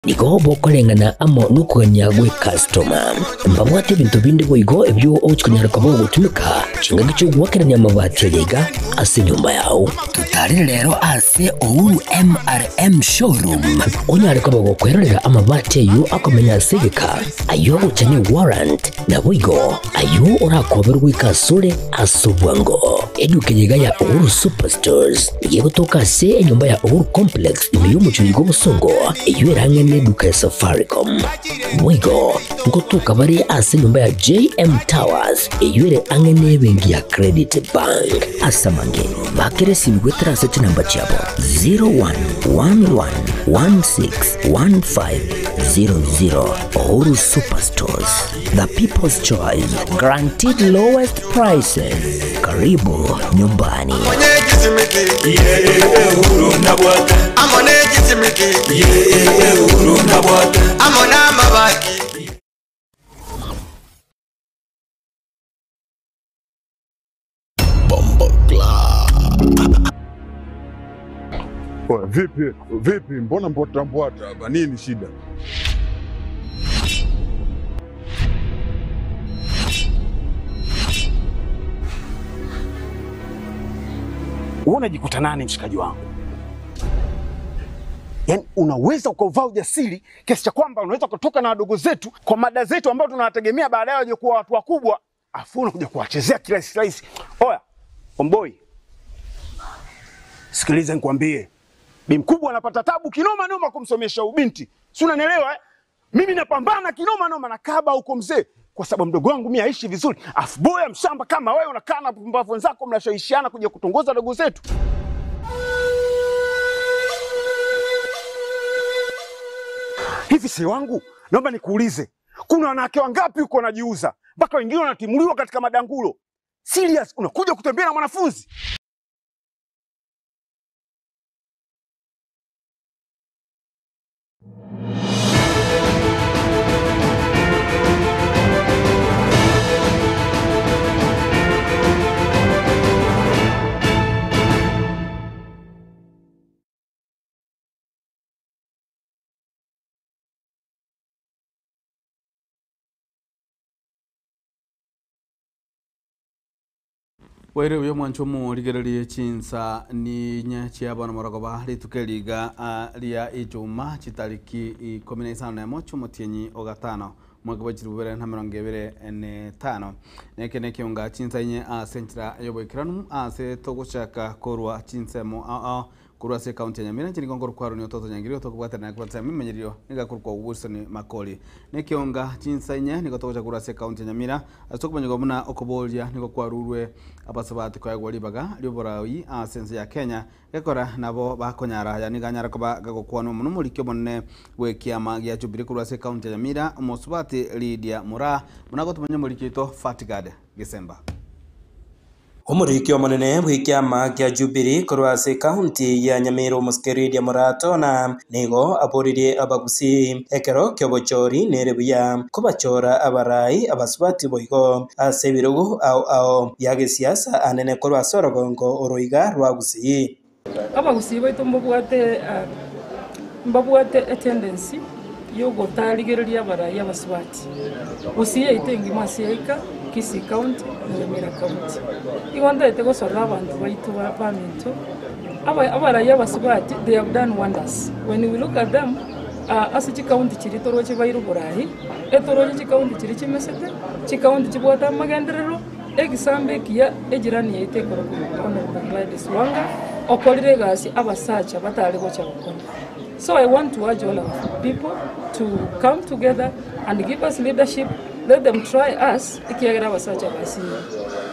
Nigo bokorengana amo nukuganya gwe customer. Mbabwate bintu bindi boigo ebyo ochikunyara kabo gutumika. Chinga gicho gwakeranya amabati yega ase nyumba yao. Tutari rero ase Ouru MRM showroom. Onyare kabo gukwerera amabati yo akomenya asegeka. Ayo uchanye warrant na boigo. Ayo urakoberwa ikasure asubwango. Edukenya ya Ouru Superstores. Yego toka se nyumba ya Ouru Complex imiyo chuligo busongo. Iyo erangene duka ya Safaricom. Mwigo ngotuka bari ase nyumba ya JM Towers. Iyo ere angene bengi ya Credit Bank. Asamange bakere simgwe trasete namba chabo 0111161500. Ouru Superstores, the people's choice, guaranteed lowest prices. Karibu nyumbani. Vipi, mbona mbota hapa? Nini shida? Unajikuta nani mshikaji wangu? Yaani unaweza ukavaa ujasiri kiasi cha kwamba unaweza kutoka na wadogo zetu kwa mada zetu ambao tunawategemea baadaye waje kuwa watu wakubwa, afu unakuja kuwachezea kila slice. Oya, Omboi. Sikiliza nikwambie. Bi mkubwa anapata tabu kinoma noma kumsomesha ubinti. Si unanielewa eh? Mimi napambana kinoma noma na kaba huko mzee kwa sababu mdogo wangu mimi aishi vizuri. Afu boya mshamba kama wewe unakaa na pumbavu wenzako mnashawishiana kuja kutongoza dogo zetu. Hivi si wangu, naomba nikuulize. Kuna wanawake wangapi uko wanajiuza? Mpaka wengine wanatimuliwa katika madangulo. Serious, unakuja kutembea na mwanafunzi? Waire uyo mwancho mu ligereri chinsa ni nyachi abana maragoba litukeliga lia ijuma chitariki 15 mocho mutienyi ogatano mwaka wa 2025 nekene kiunga chinsa nye sentra yobo ikranum ase togochaka korwa chinsemo kurwa se county ya Nyamira chini ngongoro kwaro ni ototo nyangirio tokubwata na kwatsa mimenyerio nigakurwa Wilson Makoli nekionga chinsanya nigotogocha kurwa se county ya Nyamira asokubanyego muna okobolya niko kwarurwe abasabati kwa gwalibaga lyoborawi sense ya Kenya gekora nabo bakonyara yani ganyara koba gagokwano muno mulikyo monne wekiama gya Jubilee kurwa se county ya Nyamira umusubati Lydia Mura munagotumanya mulikito Fatigade December Umurikyo munene bw'ikiama kya Jubilee kurwase county ya Nyamira Lydia Murato na nigo aboririe abagusi ekero kyobochori nerebuya kubachora abarai abasubati boigo ase birugu ao yage siasa anene kurwase rogongo oroiga rwagusi abagusi baito mbabwate attendance yo gotaligereria abarai abasubati usiye itengi masieka Kisii County, Nyamira County. Iwandete gosora abantu baitu ba Paminto. Abaraya basubati, they have done wonders. When we look at them, as a county chitoro chibairu borahi, etoro chikaunti chirichi mesete, chikaunti chibota magendero, exambe kia ejirani yete koroku honorable Gladys Wanga, okoliregasi abasacha batali gocha ukona. So I want to urge all of people to come together and give us leadership. Let them try us ikiagira basacha basi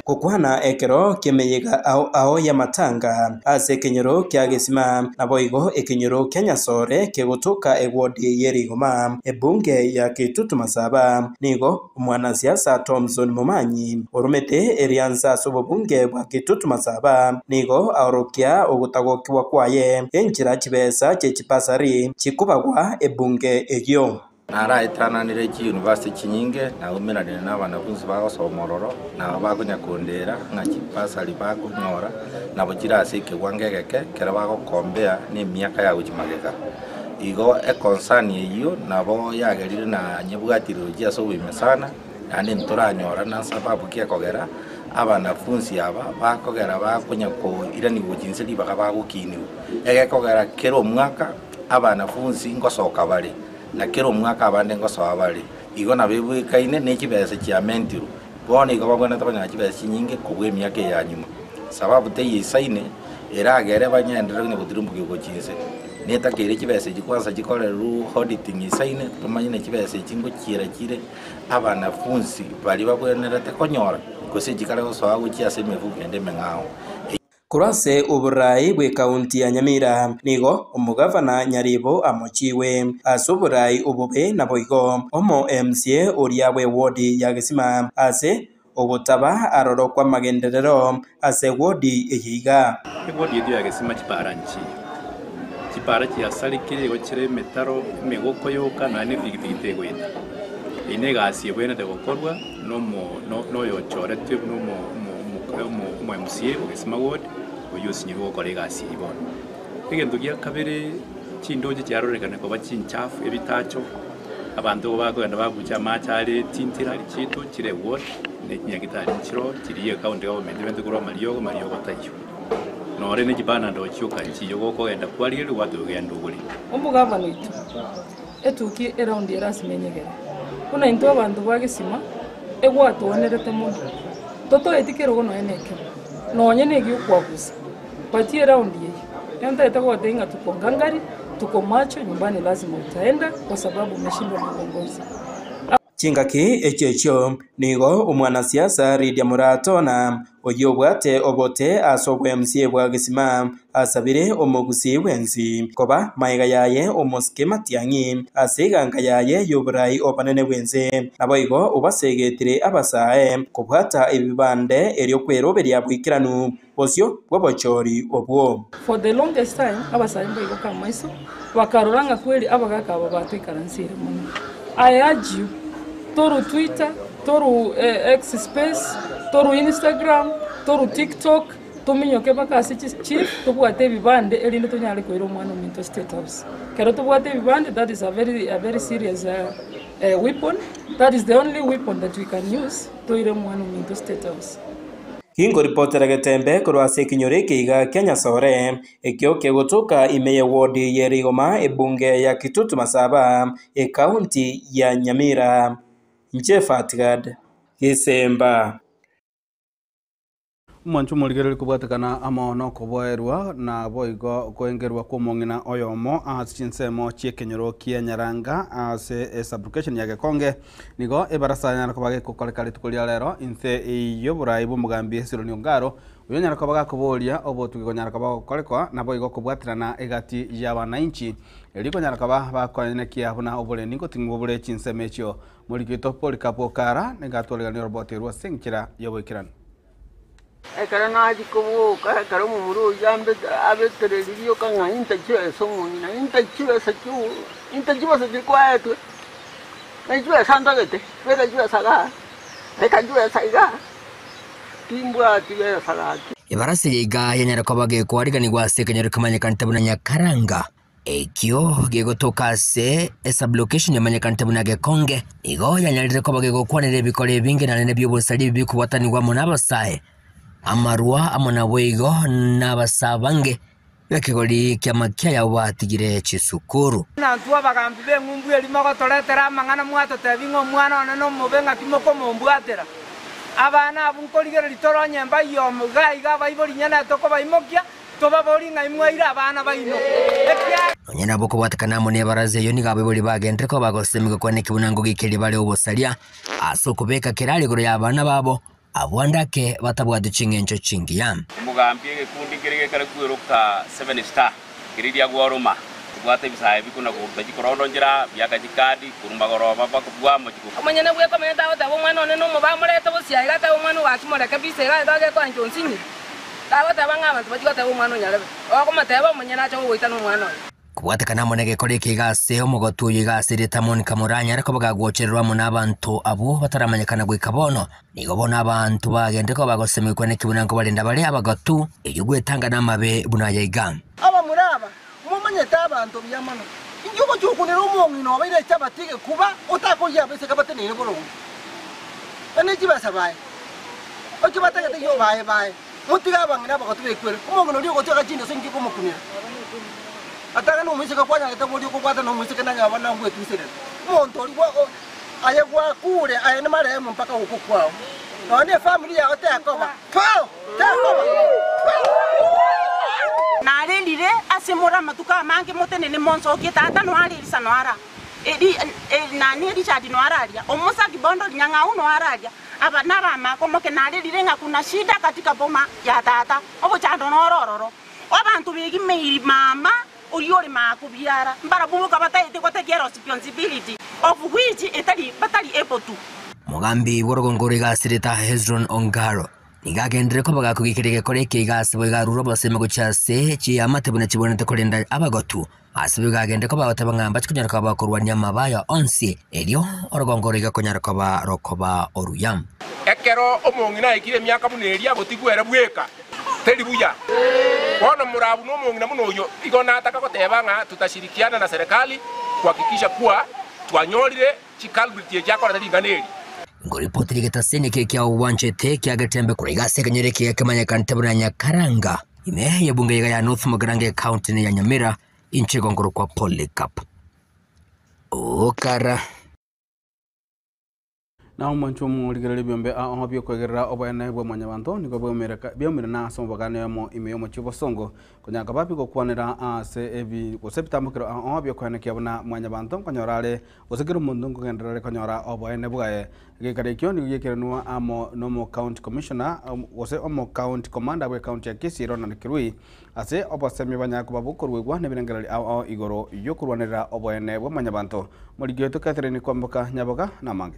kukwana ekero kemeyiga ao ya matanga ase kenyero kya gesima naboigo ekenyero Kenya sore kegotoka egwodi yerigoma ebunge ya Kitutu Masaba nigo mwana siasa Thomson Mumanyi orumete erianza sobobunge bwa Kitutu Masaba nigo aorokia ogutagokiwa kwaye enjira kibesa chechipasari chikubagwa ebunge egyo Narayitananire ki university kinyinge na umenane n'abanafunzi bagosomororo na bagonyakondera ngaki pasali bakunyora nabo kirase ke wangegeke kera bagokombea ni miaka ya ukimageka igo ekonsani iyo nabo yagerire na nyebwatirogia so wime sana ane ntoranyora na sababu kia kogera abanafunzi aba bakogera bakonya ko irani bujinseri bakabagukini egekogera kero mwaka abanafunzi ngosoka bali na kero mwaka abande ngosoka bali igo na bebwikaine nekibese kya mentiro bona igo bagona tabanya kibese nyinge kubwe myaka ya nyuma sababu te yisaine eragere banyendera ne butirumbuke ko kinse neta kire kibese gikwanza gikore ru auditing isaine tumanye ne kibese kingo kire abanafunzi bali babwenera te konyora kose gikare gosoa gukia semevu kende mengao kurase uburai bwe kaunti ya Nyamira nigo umugavana Nyaribo amochiwe asuburai ubube na boigo omo MCA uriawe wodi ya Gesima ase ogotaba aroro kwa magenderero ase wodi ehiga wodi ya Gesima chiparanchi chipara chiasali kire gochire metaro megoko yoka na ne bigite gweta ine gasi bwene de gokorwa no yo chore tu mo MCA Gesima wodi uyusi nyigo kolega asibo igendo gya kabere chindoje cyarorekana ko bachinchafu ebitacho abantu bagenda bagucha machare tintira chito kire word ne nyagitari chiro kiriye kaunti government bende kuro mariyo tayo nore ne kibana ndo cyuka nchiyo goko enda kwali watu gendo guli umugavana itu etuki around erasimenyegera kuna into abantu bagesima egwato onerete mundo toto etikero gono eneke nonye ne gyukwaguza pati around yeye yanda itakuwa tenga tuko ngangari tuko macho nyumbani lazima utaenda kwa sababu umeshindwa na uongozi chingaki echecho nigo umwanasiasa Lydia Muratona oyobwate obote asobwe MCA bwa Gesima asabire omugusi wenzi koba maiga yaye omuskema tiangi asiganga yaye yoburai opanene wenze naboigo ubasegetire abasae kubwata ibibande eryo kweroberia bwikiranu bosyo bwobochori obwo for the longest time abasae mboigo kamaiso bakaroranga kweli abagaka abo batwikaransire muno I urge you toru Twitter, toru X Space, toru Instagram, toru TikTok, tuminyoke bakasi chief tubwate bibande elinde tunyale kwero mwana minto State House. Kero tubwate bibande, that is a very serious weapon. That is the only weapon that we can use to ire mwana minto State House. Hingo reportera getembe kurwase kinyore kiga Kenya sore ekyo kegotoka imeye wodi yerigoma ebunge ya Kitutu Masaba county ya Nyamira Njefatgad Gisemba Mwanchu muligere kubatakana amono koboerwa na boigo koengerwa kumongina oyomo asichinsemo chiekenyoro kia Nyaranga ase sublocation yake konge nigo ebarasanya nakobage kokolekale tukolia lero inse iyoburai bumugambi esironi ongaro uyo nyarakobaga kubolia obotugo nyarakobaga kolekwa na boigo kubwatirana egati y'abananchi eliko nyarakoba bakonekia buna obole ningo tingobole chinsemecho muligito polikapokara negatolega roboterwa sengkira yoboikirana ekara naji kubuka ekara mumuru yambe abetereriyo kanga intachiwe somuni na intachiwe sachu kwaetu na chiwe sandagete weda chiwe saga ekachiwe saiga timbwa chiwe saga ibarasi yiga yanyarakobaga kwariganirwa sekenyero kamanyakantabuna Nyakaranga ekyo gegotoka se sublocation yamanyakantabuna Gekonge igo yanyarire kobaga gokwanire bikore binge na nebyo bosali bikubatanirwa mu nabasaye amarwa amona bwego nabasabange yakigori kyamakia ya watigire chisukuru na tuwa bagambi be ngumbu elimo gotoretera mangana mwato tebingo mwana one no mubenga kimoko mombwatera abana abunkoligera litoro nyemba yo mugai baiboli nyana toko baimokia toba boli ngaimwaira abana baino nyana boko batakana mone baraze yo nigabe boli bagendre ko bagosemika kwane kibunango gikeli bale obosalia asokubeka kirali goro y'abana babo abwandake batabwadu chingencho chingiya umugambi ekundi kirige kare kwiruka 7 star kiridia gwaruma twate bisaye bikuna kurta gikorondo njira byakajikadi kurumba goroba bakubwa mu giku amanyene bwe ko menda wata bo mwana one no mubamureta bo siya igata bo mwana wakimora kabisa igata ko anjonsinyi tawata banga abantu bagata bo mwana nyarabe o ko mateba munyana cyo goita no mwana kubwatakana monege kore kigase omugotu yigase ritamoni kamuranya ariko bagagwochererwa mu nabantu abo bataramanyakana gwikabono nigo bona abantu bagendeko bagosemekwa nekibunango balinda bali abagatu iyo gwetanga namabe bunayiga aba muraba mumanye tabantu byamano injuko chukunira umongi no baire chabatike kuba utakoya bese kabate ne bolo ene chibasa bae ocho batake yo bae mutiga bangina bakatwe kwere umongi no liko toka chinde sengi ko mukunira ataka no mwise ka kwanya ta bodi ko kwata no mwise kana nya bana ngwe twisere monto liwa aye kwa kule aye na mare mpaka huko kwao no ne family ya ote akoba pao takoba na lelire asemora matuka mange motene ne monso ke tata no ali sanwara edi na ni edi chadi no aralia omusa kibondo nyanga uno aralia abana bama komo ke na lelire nga kuna shida katika boma ya tata obo chando no rororo abantu bigi meiri mama oyori makubiara mbara bumuka bataite kwa take responsibility of which etali batali able to mugambi worogongori gasirita Hezron Ongaro nigagendere ko bagakugikirige koreke igasibo igaruro bose maguchase chi amatebune chibonete korinda abagotu asibe gagende ko bawata bangamba chikunyara ko bakorwanya mabaya onsi elio orogongori gakonyara ko barokoba oruyam ekero omongina ikire myaka buneria gotigwera bweka teri buya wana murabu no mongina munoyo igona ataka koteba nga tutashirikiana na serikali kuhakikisha kuwa twanyolire chikalbiti yako na tinganeri ngoripoti ligetasene kya uwanchete kya gatembe kurigase kanyereke kamanya kantabanya karanga ime ya bunge ya North Mugirange County ya Nyamira inchi gongoro kwa Polycarp okara na umancho muligere byombe ahobyo kwegerera obayana bwa manyabanto niko byomera na sombo gane mo imeyo mo chibosongo kunyaka bapi ko kwanera ase ebi ko septambukiro ahobyo kwane kyabona manyabanto kanyorale osekero mundu kugendera kanyora obayana bwae gekare kyo ni yekerenwa amo nomo county commissioner ose omo county commander we county ya Kisiro na Kirui ase obasemi banyako babukorwe gwa nebirengerali igoro yokurwanira obayana bwa manyabanto muligeto Catherine kwamboka nyaboga na mange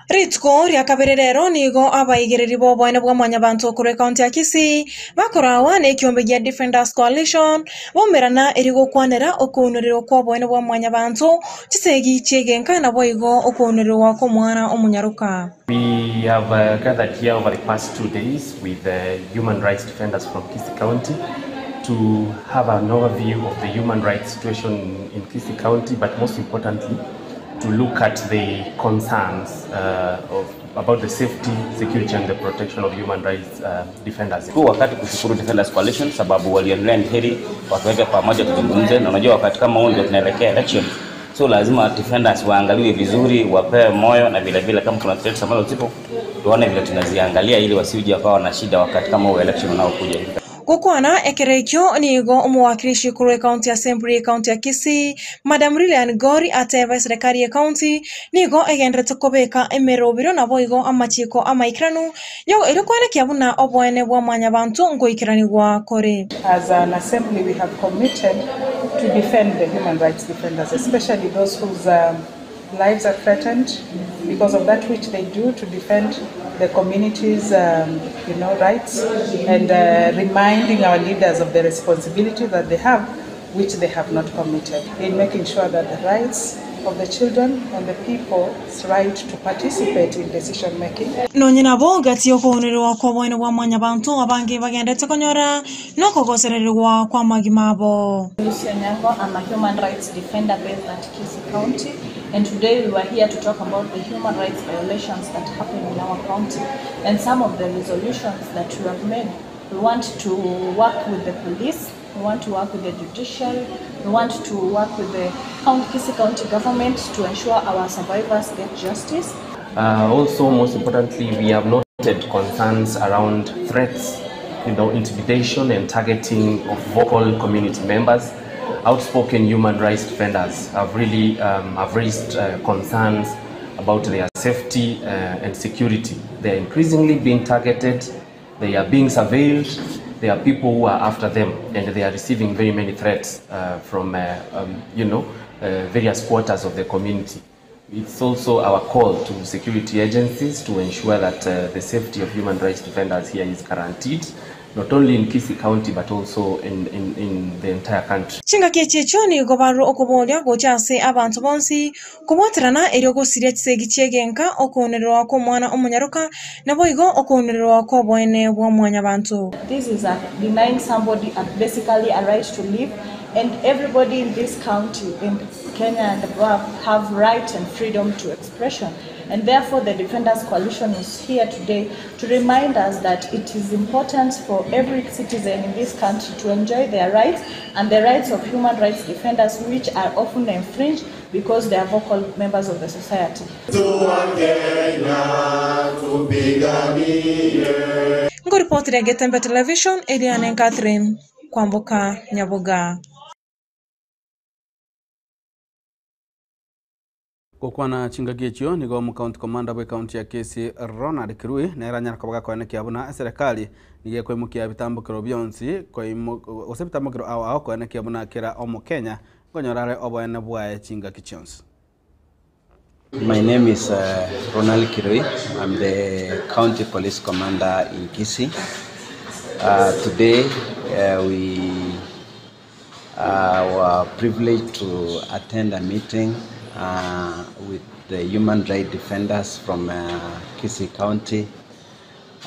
Ritko ryakabererero nigo abayigereri bo bwene bwa manyabantu kure county ya Kisii bakorawa ne kyombe ya Defenders Coalition bomerana erigo kwanera okunuriro kwa bwene bwa manyabantu kisegi chegenka na boyigo okunuriro wa ko mwana omunyaruka. We have gathered here over the past 2 days with the human rights defenders from Kisii County to have an overview of the human rights situation in Kisii County, but most importantly, to look at the concerns about the safety, security and the protection of human rights defenders. Wakati kushukuru Defenders Coalition sababu walionelea ni heri watuweke pamoja tuzungumze, na unajua wakati kama huu ndio tunaelekea election, so lazima defenders waangaliwe vizuri, wapewe moyo, na vile vile kama kuna threats ambazo zipo tuone vile tunaziangalia ili wasije wakawa na shida wakati kama huu election unaokuja. Kukwana ekerekyo nigo umuwakilishi kure county assembly county ya Kisii Madam Lilian Gori ateba serikali ya county nigo egendrete kobeka emerobiro na boigo amachiko amaikranu yo erikwana kyabuna obwene bwa manyabantu ngoikiranirwa kore. As an assembly we have committed to defend the human rights defenders, especially those whose lives are threatened because of that which they do to defend the community's rights, and reminding our leaders of the responsibility that they have, which they have not committed, in making sure that the rights of the children and the people's right to participate in decision making. Nonyina boga tiyo kuhunirwa kwa bwene bwa manyabantu abange bagendete konyora no kogosererwa kwa magimabo. Lucia Nyango, I'm a human rights defender based at Kisii County, and today we were here to talk about the human rights violations that happen in our county and some of the resolutions that we have made. We want to work with the police, we want to work with the judiciary, we want to work with the Kisii County government to ensure our survivors get justice. Also, most importantly, we have noted concerns around threats, intimidation and targeting of vocal community members. Outspoken human rights defenders have really have raised concerns about their safety and security. They are increasingly being targeted, they are being surveilled, there are people who are after them, and they are receiving very many threats from various quarters of the community. It's also our call to security agencies to ensure that the safety of human rights defenders here is guaranteed, not only in Kisii County but also in the entire country. Chinga kechecho ni gobaru okubolya gochase abantu bonsi kubwatirana eri ogosiria kisegi kyegenka okuonererwa ko mwana omunyaruka nabo igo okuonererwa ko bwene bwa mwanya bantu. This is denying somebody basically a right to live, and everybody in this county, in Kenya and above, have right and freedom to expression. And therefore the Defenders Coalition is here today to remind us that it is important for every citizen in this country to enjoy their rights and the rights of human rights defenders, which are often infringed because they are vocal members of the society. Ngoripoti ya Getembe Television, Eliane Catherine Kwamboka Nyabuga. Kokwana chingagechio nigo mu county commander we county ya Kisii Ronald Kirui na eranya kabaga kwa neki abuna serikali nige ko imukia bitambukiro byonsi ko osebitambukiro aho ko neki abuna kera omu Kenya gonyorare obone bwae chingagichons. My name is Ronald Kirui. I'm the county police commander in Kisii. Today we were privileged to attend a meeting with the human rights defenders from Kisii County,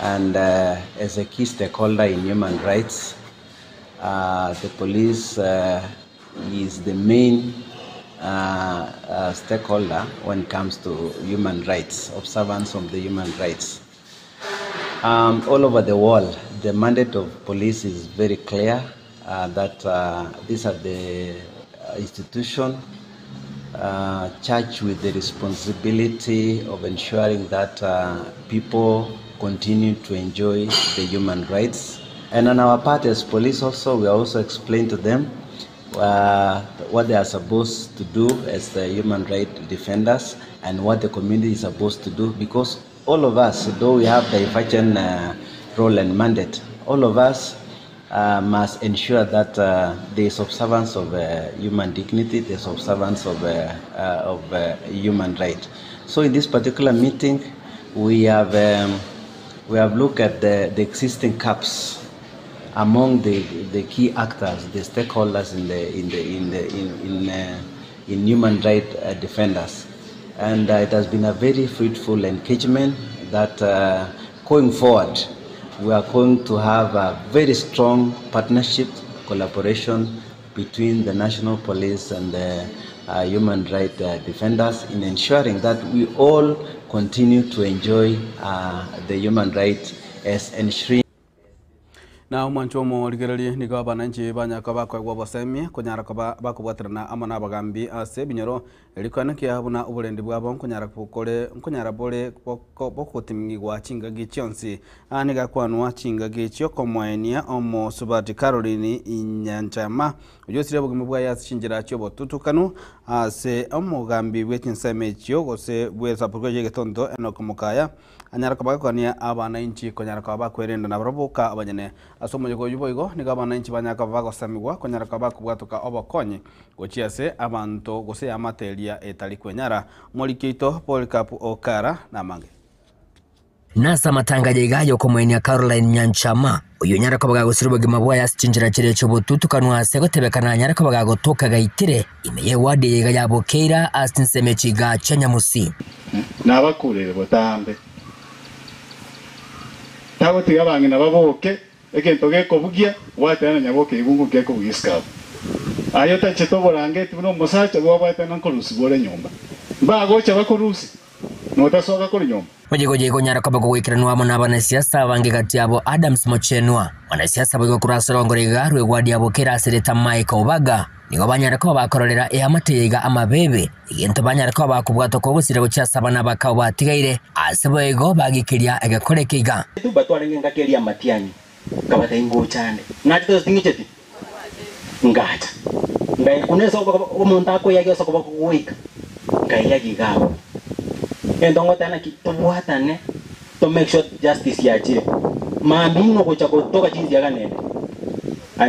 and as a key stakeholder in human rights, the police is the main stakeholder when it comes to human rights, observance of the human rights. All over the world, the mandate of police is very clear, that these are the institution charged with the responsibility of ensuring that people continue to enjoy the human rights. And on our part as police also, we also explain to them what they are supposed to do as the human rights defenders and what the community is supposed to do, because all of us, though we have the divergent role and mandate, all of us must ensure that there is observance of human dignity, there is observance of human rights. So in this particular meeting, we have looked at the existing gaps among the key actors, the stakeholders in human rights defenders, and it has been a very fruitful engagement that going forward we are going to have a very strong partnership, collaboration between the National Police and the human rights defenders in ensuring that we all continue to enjoy the human rights as ensuring. Na mwanchomo ligerali nigo abananchi banyaka bakwa bosemi kunyara ko bakubwatirana amana bagambi ase binyoro elikwana ke habuna uburendi bwabo kunyara kukole kunyara bole bokutimigwa chingagi chonsi aniga kwanwa chingagi chyo komwenia omo Subati Caroline Inyanchama ujosire bugimi bwa yashingira cyo botutukanu ase omugambi bwetinseme cyo gose bweza purgoje getondo enokomukaya anyara ko bakwania abananchi kunyara ko bakwerenda na baroboka abanyene asomoyego yuboigo niga abananchi banyaka bagosamiwa kunyara ko bakubwatuka obokonyi gochiase abantu gose amateria etali kwenyara molikito Polycarp Okara namange nasa matangaje gayo komwenia Caroline Nyanchama uyu nyara ko bagagusirwa gimabwa yasichinjira kire cyo bututukanwa ase gotebekana nyara ko bagagotoka gaitire imeye wade yega yabokera asinseme chiga chanyamusi nabakurere botambe nabo tigabange nababoke ekento gekobugia watana nyaboke igungu gekobugiska ayo tacheto borange tuno musacha bwabata nankolusi bole nyumba bagocha bakorusi notasoka kuri nyumba Mujego nyara ko bagwikiranwa mo nabanasiasa bange gati abo Adams Mochenwa wanasiasa bwo kurasoro ngorega rwe gwadi abo kera sereta Michael Obaga nigo banyara ko bakororera amateyega amabebe igento banyara ko bakubwato ko busire bucyasa bana bakao batigaire asebego bagikiria agakorekiga tubatware ngakeria matiani kabata ingo cyane natwe singiceti ngata ngai kunesa umuntu akoyaga soko bakuwika ngai gabo endongo tana kitubwatane to make sure justice yaje mambingo kucha kutoka chinzi yaganene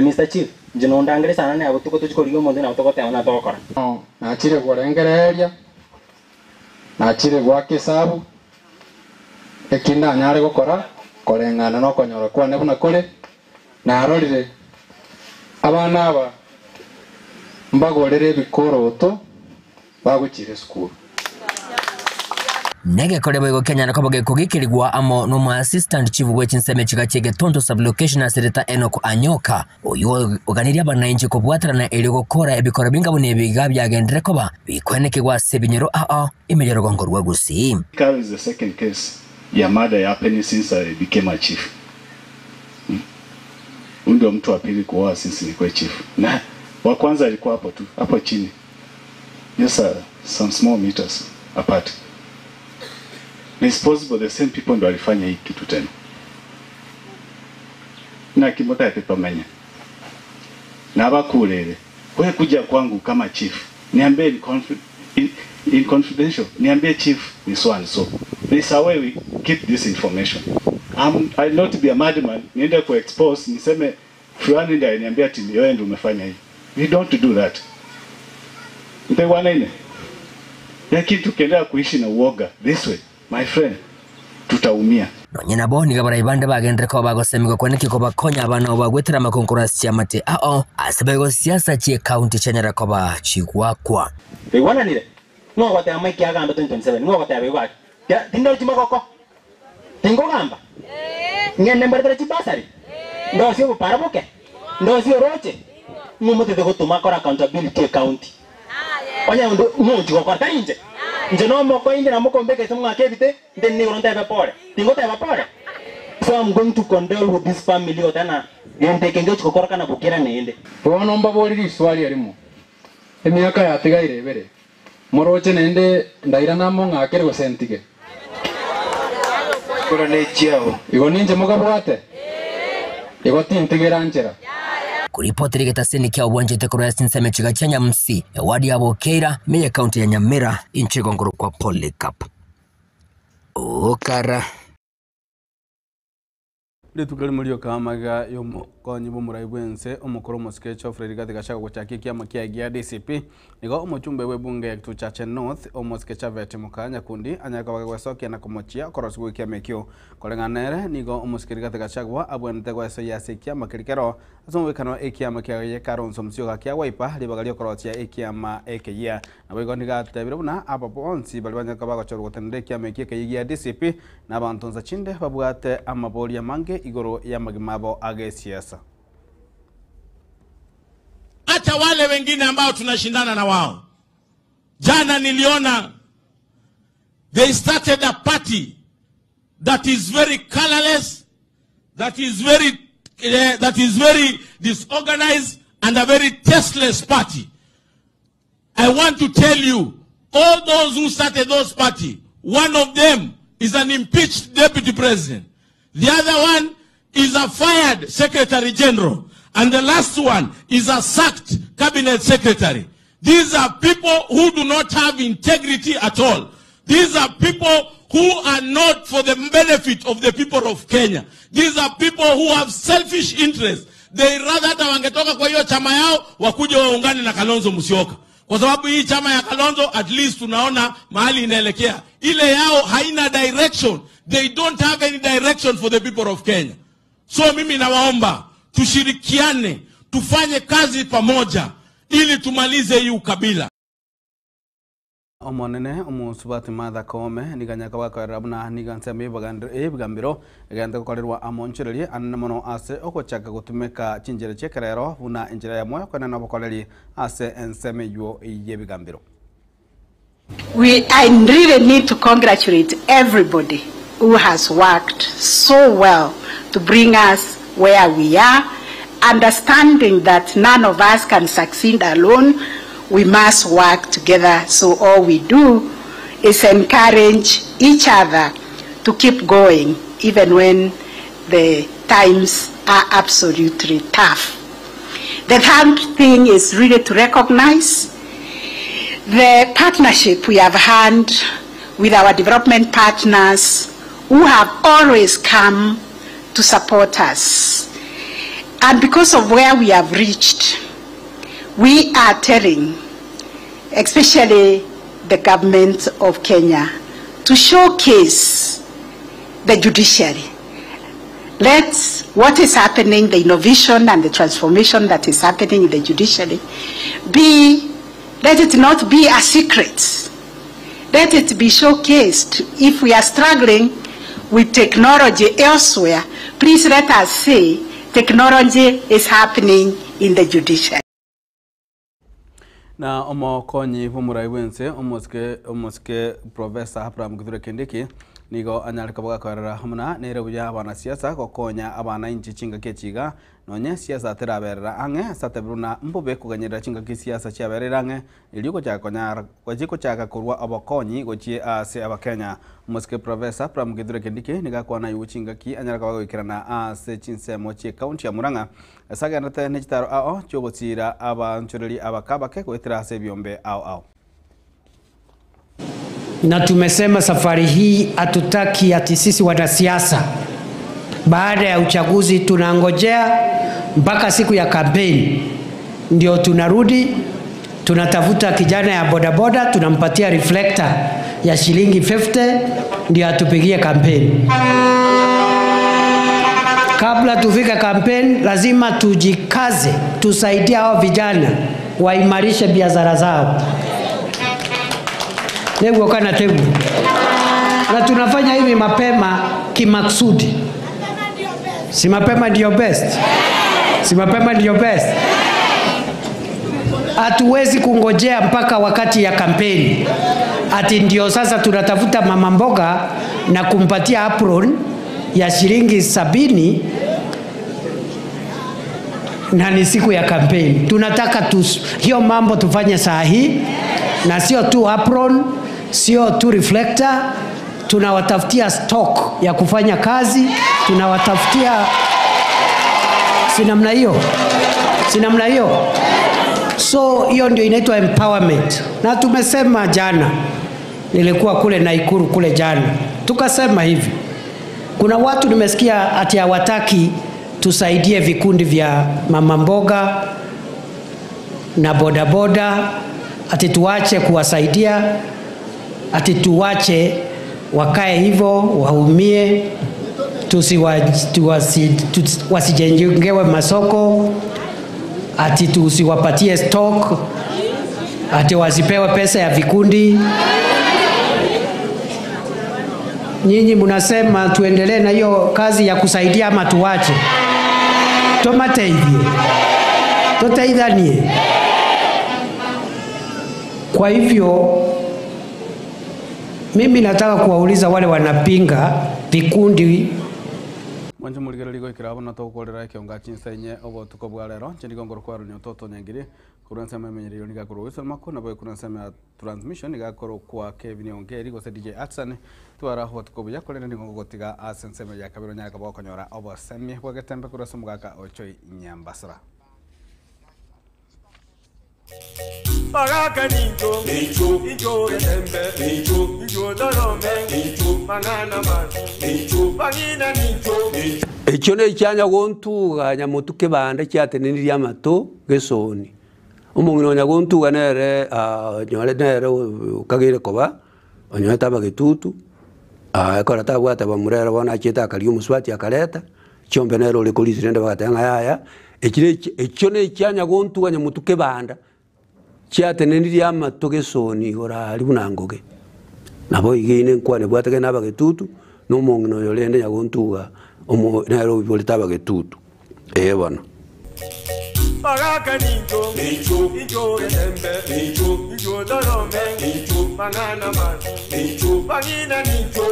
Mr. Chief jino ndangere sana abo tuko tuchikorigo monde na utoko tana tokora na chire gorengereria na chire gwake sabu ekina nyare gukora korengana no konyora kwa ne buna kore na arorire abana aba mbagorere bikoroto baguchire skuru nege kore boigo Kenya nakobo gekugikirigwa amo no assistant chief wechinseme chigachege Tonto sublocation asereta Enoch Anyoka oyo oganiria bananchi kubwatarana eri gukora ebikora bingabo nebiga byagendere koba bikwenekegwa sebinyero imejero gongorwa gusi. Carl is the second case ya murder happened since I became a chief. Ndio mtu wa pili kuoa since nilikuwa chief. Na wa kwanza alikuwa hapo tu, hapo chini. Just some small meters apart. It's possible the same people ndo walifanya hii kitu tena. Na kimota ya pepa menya. Na bakulele. Wewe kuja kwangu kama chief. Niambie in confidential. Niambie chief ni so and so. This how we keep this information. I'll not be a madman. Niende ku expose niseme fulani ndiye niambia ati wewe ndio umefanya hii. We don't do that. Ndio wanaine. Lakini tukiendelea kuishi na uoga this way, my friend, tutaumia. Nonyena bo ni gabara ibande bagendere ko bagosemigo kweneki ko bakonya abana bagwetera makonkurasi yamate asebego siasa chie county chenyera ko ba chigwakwa. Bewana nile. No wate amaki agamba 2027. No wate abegwa. Ya tindo chimagoko. Tengo gamba. Ngene mbere chibasari. Ndo sio paraboke. Ndo sio roche. Mumote de gotuma kora accountability county. Onya ndo munchi ko kwarta inje. Nje no moko inje na moko mbeke tumu akebite ndeni uronda bepore. Tingo ta bepore. So I'm going to condole with this family otana. Yente kenge chikokora kana bukira nende. Bono mbaboriri swali arimo. Emyaka yatigaire bere. Moroche nende ndaira namo ngakere gosentige. Kora ne chiao. Igo ninje mugabwate. Igo tintigera njera. Kuripoti Taseni kia uwanjete kura sinseme chiga chanya msi wadi ya Bokeira meye kaunti ya Nyamira inchi gongoro kwa Polycarp Okara Litukali mulio kamaga yomo konyi bumuraibwense omukoro moskecho Fred Gathega chaka gochaki kiama kia gia DCP nigo omochumbe webunge ya Kituchache North omoskecha vete mukanya kundi anyaka wagwesokia na komochia korosgu kia mekio kolenganere nigo omoskeri Gathega chagwa abwente gweso ya sekia makirikero asomo wekano ekiama kia ye Karonzo msyoga kia Wiper libagalio korotia ekiama ekeya na bego nigatebira buna apapo onsi balibanya kabago chorgo tende kia mekia kia DCP na bantonza chinde babwate amaboli ya mange igoro ya magimabo age siasa. Hata wale wengine ambao tunashindana na wao. Jana niliona they started a party that is very colorless, that is very disorganized and a very tasteless party. I want to tell you, all those who started those party, one of them is an impeached deputy president. The other one is a fired secretary general. And the last one is a sacked cabinet secretary. These are people who do not have integrity at all. These are people who are not for the benefit of the people of Kenya. These are people who have selfish interests. They rather hata wangetoka kwa hiyo chama yao wakuje waungane na Kalonzo Musyoka. Kwa sababu hii chama ya Kalonzo at least tunaona mahali inaelekea. Ile yao haina direction. They don't have any direction for the people of Kenya. So mimi nawaomba tushirikiane, tufanye kazi pamoja ili tumalize hii ukabila. Omonene omusubati Martha Koome niganyaka bakorera buna niganseme ebigambiro egante gukorerwa amonchererie anene mono ase ogochaka gutumika chinjere chekerero buna injira ya moyo kwana nabokoreri ase enseme yo yebigambiro. I really need to congratulate everybody who has worked so well to bring us where we are, understanding that none of us can succeed alone. We must work together. So all we do is encourage each other to keep going, even when the times are absolutely tough. The third thing is really to recognize the partnership we have had with our development partners who have always come to support us. And because of where we have reached, we are telling, especially the government of Kenya to showcase the judiciary. Let what is happening, the innovation and the transformation that is happening in the judiciary, let it not be a secret. Let it be showcased. If we are struggling with technology elsewhere, please let us say technology is happening in the judiciary. Na omokonyi bumurai wense omoske Professor Abraham Kithure Kindiki nigo anyalika boga kwarara hamuna nere buya abana siasa gokonya abana inchi chinga kechiga nonye siasa teraberera ange satebruna mbobe kuganyira chinga kisiasa chiaberera ange iliuko chakonya kwajiko chaka kurwa abakonyi gochie ase abakenya moske Professor Abraham Kithure Kindiki niga kwana yuchinga ki anyalika boga ikirana ase chinsemo chi county ya Murang'a saga nate nechitaro ao chogotira abanchureri abakabake kwetira ase byombe ao. Na tumesema safari hii hatutaki ati sisi wanasiasa baada ya uchaguzi tunangojea mpaka siku ya kampeni ndio tunarudi tunatafuta kijana ya bodaboda tunampatia reflector ya shilingi 50 ndio atupigie kampeni. Kabla tufika kampeni lazima tujikaze tusaidie hao vijana waimarishe biashara zao. Leo kana tebu. Na tunafanya hivi mapema kimaksudi. Si mapema ndio best. Si mapema ndio best. Hatuwezi kungojea mpaka wakati ya kampeni. Ati ndio sasa tunatafuta mama mboga na kumpatia apron ya shilingi 70 na ni siku ya kampeni. Tunataka hiyo mambo tufanye saa hii na sio tu apron, sio tu reflector, tunawatafutia stock ya kufanya kazi, tunawatafutia sinamna hiyo. So hiyo ndio inaitwa empowerment. Na tumesema jana, nilikuwa kule Naikuru kule jana, tukasema hivi, kuna watu nimesikia ati hawataki tusaidie vikundi vya mama mboga na bodaboda, ati tuache kuwasaidia, ati tuwache wakae hivyo waumie, wasijengewe masoko, ati tusiwapatie stock, ati wasipewe pesa ya vikundi. Nyinyi mnasema tuendelee na hiyo kazi ya kusaidia ama tuwache? Totaidhanie. Kwa hivyo mimi nataka kuwauliza wale wanapinga vikundi Mwanje muligero ligo ikirabo na tokorera kionga chinsenye obo tukobwa lero chindi gongoro kwa runyo toto nyangire kuransa memenyerio niga kuro wisol mako na boy kuransa me transmission niga kuro kwa Kevin Ongeri go se DJ Atsan twara ho tukobya kolera ndi gongo tiga asense me ya kabiro nyaka boko nyora obo semi kwa getembe kuraso mugaka ochoi nyambasra Bagaka ninjo, ninjo getembe, ninjo dorome, manana mazi, bagina ninjo. Ekyo ne kyanya gontuga nyamutuke bande kyateneniri amato gesoni. Omungino nyagontuga nere nyole nere kagire koba, onyo taba gitutu. Ekora tabwata bamurera bona kyeta kali umuswati akaleta, kyombe nere ole kolisi nende bagatanga yaya. Ekyo ne kyanya gontuga nyamutuke banda. Kyateneniri amato gesoni ora ali bunangoge. Nabo igine nkwane bwatege nabagetutu no mungino yolende nyagontuga omo nero bolitaba getutu bana Bagaka ninjo, ninjo getembe, ninjo dorome, manana mazi, bagina ninjo.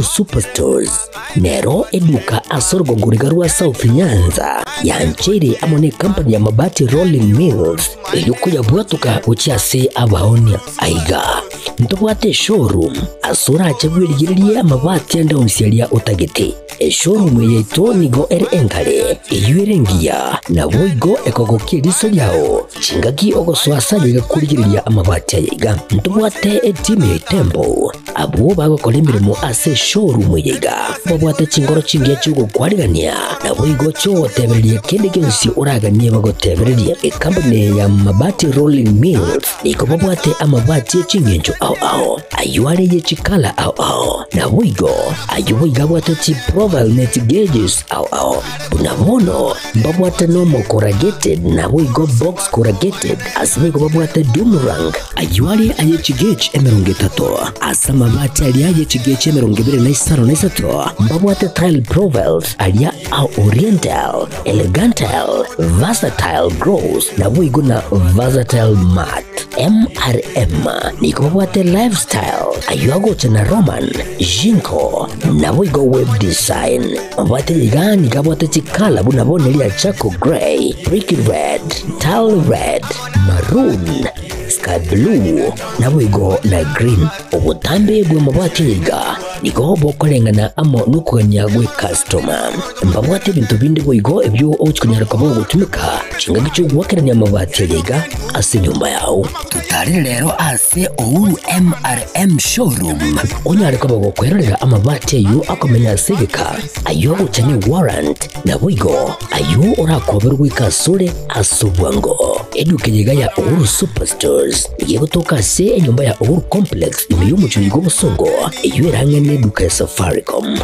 Superstores Nero eduka asorgo ngurigarua South Nyanza yanchere amone company ya mabati Rolling Mills eyuko ya bwatuka uchiase abaonia aiga ntubwate showroom asura achagwirigirie amabati anda usialia utagiti showroom yeito nigo engare eyuerengia na boigo ekogokia riso yao chingaki ogoswasa biga kurigiriria amabati yiga ntubwate team Tembo abo bagokora imirimo ase showroom yiga babwate chingoro chingia chugo kwarigania na boigo cho tebereria kende gensi uraganie bagotebereria company ya mabati rolling mills niko babwate amabati chingenjo ao ayuare ye chikala ao na boigo ayuiga bwate chi profile net gauges ao unabono babwate normal corrugated na boigo box corrugated asibego babwate Dumarang ayuare aye chigage emerongetato asa mabati alia ye chigage emerongibere na isaro na isato babwate tile profiles alia au oriental elegantal versatile grows na boigo na versatile mat MRM niko babwate lifestyle ayuago chana Roman Jinko na boigo web design babwate ligani kabwate chikala buna bonelia Chaco Gray, Brick Red, Tile Red, Maroon, Sky Blue na boigo na green obutambe gwe mabwate liga niko bokolengana amo nukuganya gwe customer mbabwate bintu bindi boigo ebyo ochkunyara kabo gutumika chinga gicho gwakeranya mabwate liga ase nyumba yao tutari rero ase Ouru MRM showroom onyare kabo gukwerera amabwate yu akomenya segeka ayo guchani warrant na boigo ayo urakoberwa ikasure asubwango edukenyega ya Ouru Superstores igiye gutoka se enyumba ya Ouru Complex imiyumucyo gobusongo iyo irangene duka ya Safaricom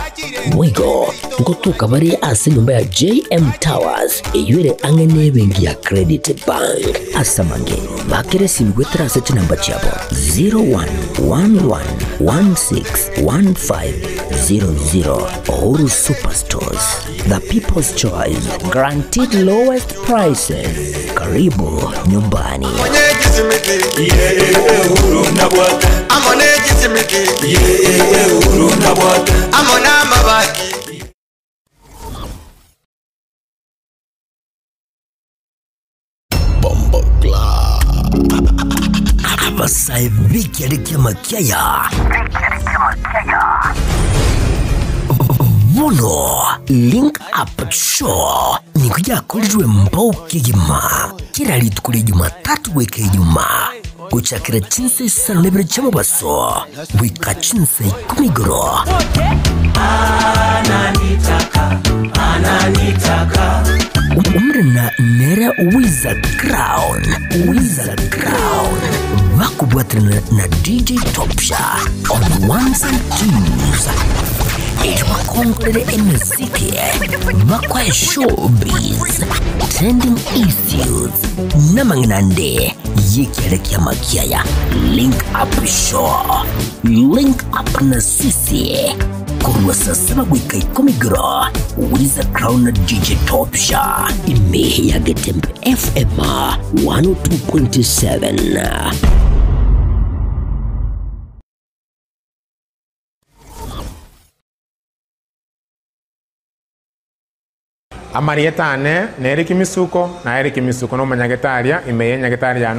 boigo ngotuka bari ase nyumba ya JM Towers iyo ire angene bengi ya Credit Bank asamange bakere simgwetra se namba chabo 0111161500 Ouru Superstores, the people's choice, guaranteed lowest prices. Karibu nyumbani. Abasaibiki alikia makiaya Bono Link Up Show ni kuja kulijwe mbauki jima kila litukuli Jumatatu weke juma kuchakira chinse sana nebere chamo baso wika chinse kumigoro umrena nera Wizard Crown wakubwatrina na DJ Topsha on ones and twos Kongere muziki bakwa showbiz trending issues namanginande yekelekea makiaya Link Up Show Link Up na sisi kurwa sasa wika ikomigro Wizard Crown na DJ Topsha imehe ya Getembe FM 102.7 Amarietane na Eriki Misuko na Eriki Misuko no manyagetaria imeye nyagetaria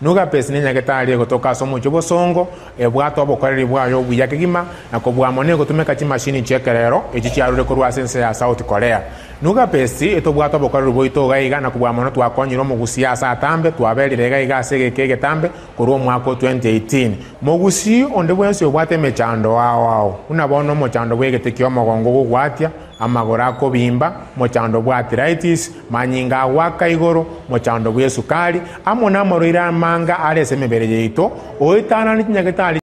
Nugapesi ni nyagetaria kutoka somo cyobosongo ebwato abokorera bwayo buyakigima nakobwa mone gutumeka chimashini chekerero echicyarure kurwa sense ya South Korea Nugapesi etobwato abokorera boito gaiga nakobwa mone twakonyiro mu gusiasa atambe twaberire gaiga segekege tambe kurwo mwaka 2018 mogusi onde bwense obwate mechando wao unabona mochando bwegetekyo mogongo gugwatia amagora kobimba mochando bwa arthritis manyinga waka igoro mochando bwa sukari amona moroira manga arese mebere yeito oitana ni nyagetali